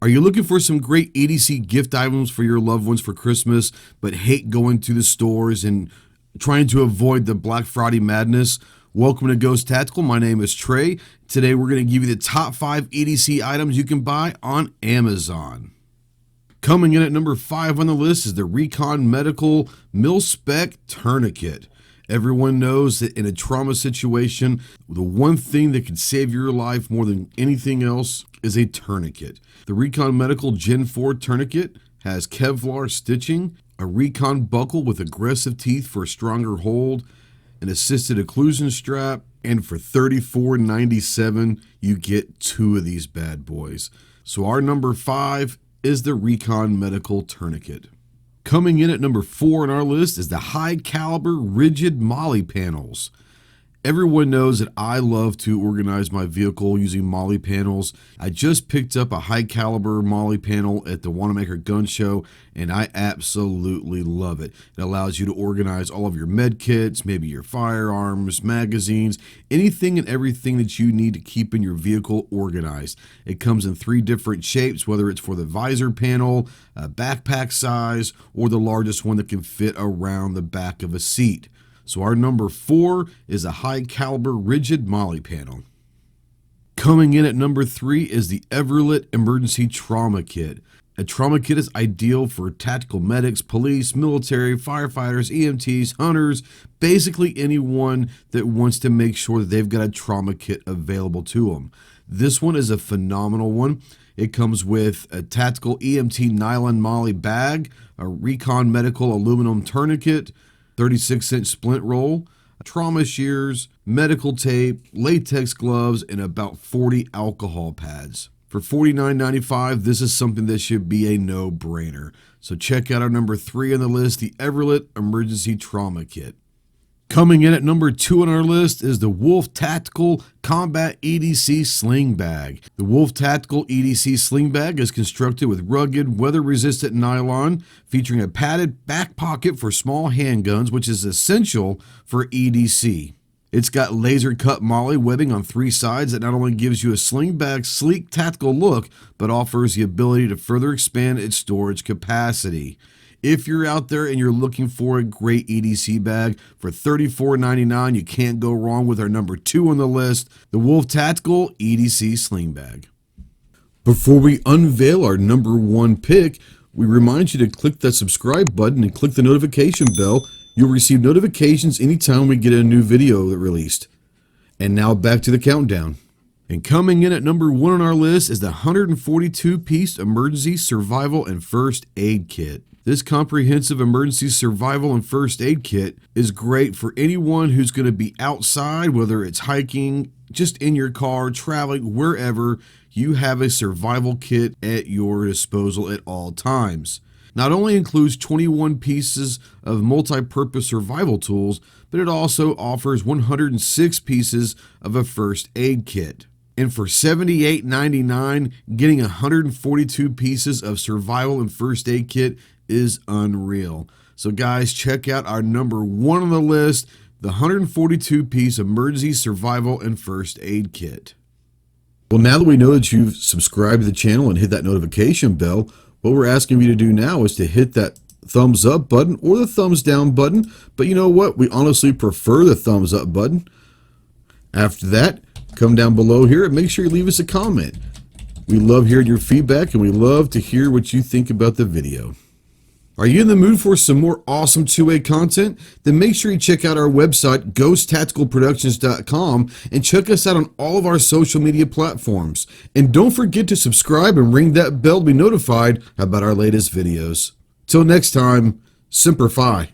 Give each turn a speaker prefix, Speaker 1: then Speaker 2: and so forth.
Speaker 1: Are you looking for some great EDC gift items for your loved ones for Christmas, but hate going to the stores and trying to avoid the Black Friday madness? Welcome to Ghost Tactical. My name is Trey. Today we're going to give you the top 5 EDC items you can buy on Amazon. Coming in at number 5 on the list is the Recon Medical Mil-Spec Tourniquet. Everyone knows that in a trauma situation, the one thing that can save your life more than anything else is a tourniquet. The Recon Medical Gen 4 Tourniquet has Kevlar stitching, a Recon buckle with aggressive teeth for a stronger hold, an assisted occlusion strap, and for $34.97 you get 2 of these bad boys. So our number 5 is the Recon Medical Tourniquet. Coming in at number 4 on our list is the high caliber rigid MOLLE panels. Everyone knows that I love to organize my vehicle using MOLLE panels. I just picked up a high caliber MOLLE panel at the Wanamaker Gun Show, and I absolutely love it. It allows you to organize all of your med kits, maybe your firearms, magazines, anything and everything that you need to keep in your vehicle organized. It comes in 3 different shapes, whether it's for the visor panel, a backpack size, or the largest one that can fit around the back of a seat. So our number 4 is a high caliber rigid MOLLE panel. Coming in at number 3 is the EVERLIT Emergency Trauma Kit. A trauma kit is ideal for tactical medics, police, military, firefighters, EMTs, hunters, basically anyone that wants to make sure that they've got a trauma kit available to them. This one is a phenomenal one. It comes with a tactical EMT nylon MOLLE bag, a Recon Medical aluminum tourniquet, 36-inch splint roll, trauma shears, medical tape, latex gloves, and about 40 alcohol pads. For $49.95, this is something that should be a no-brainer. So check out our number 3 on the list, the EVERLIT Emergency Trauma Kit. Coming in at number 2 on our list is the Wolf Tactical Combat EDC Sling Bag. The Wolf Tactical EDC Sling Bag is constructed with rugged, weather-resistant nylon, featuring a padded back pocket for small handguns, which is essential for EDC. It's got laser-cut MOLLE webbing on 3 sides that not only gives you a sling bag's sleek tactical look, but offers the ability to further expand its storage capacity. If you're out there and you're looking for a great EDC bag for $34.99, you can't go wrong with our number 2 on the list, the Wolf Tactical EDC Sling Bag. Before we unveil our number 1 pick, we remind you to click that subscribe button and click the notification bell. You'll receive notifications anytime we get a new video released. And now back to the countdown. And coming in at number 1 on our list is the 142-piece Emergency Survival and First Aid Kit. This comprehensive emergency survival and first aid kit is great for anyone who's going to be outside, whether it's hiking, just in your car, traveling, wherever. You have a survival kit at your disposal at all times. Not only includes 21 pieces of multi-purpose survival tools, but it also offers 106 pieces of a first aid kit. And for $78.99, getting 142 pieces of survival and first aid kit is unreal. So guys, check out our number 1 on the list, the 142-piece Emergency Survival and First Aid Kit. Well, now that we know that you've subscribed to the channel and hit that notification bell, what we're asking you to do now is to hit that thumbs up button or the thumbs down button. But you know what? We honestly prefer the thumbs up button. After that, come down below here and make sure you leave us a comment. We love hearing your feedback and we love to hear what you think about the video. Are you in the mood for some more awesome 2A content? Then make sure you check out our website, ghosttacticalproductions.com, and check us out on all of our social media platforms. And don't forget to subscribe and ring that bell to be notified about our latest videos. Till next time, Semper Fi.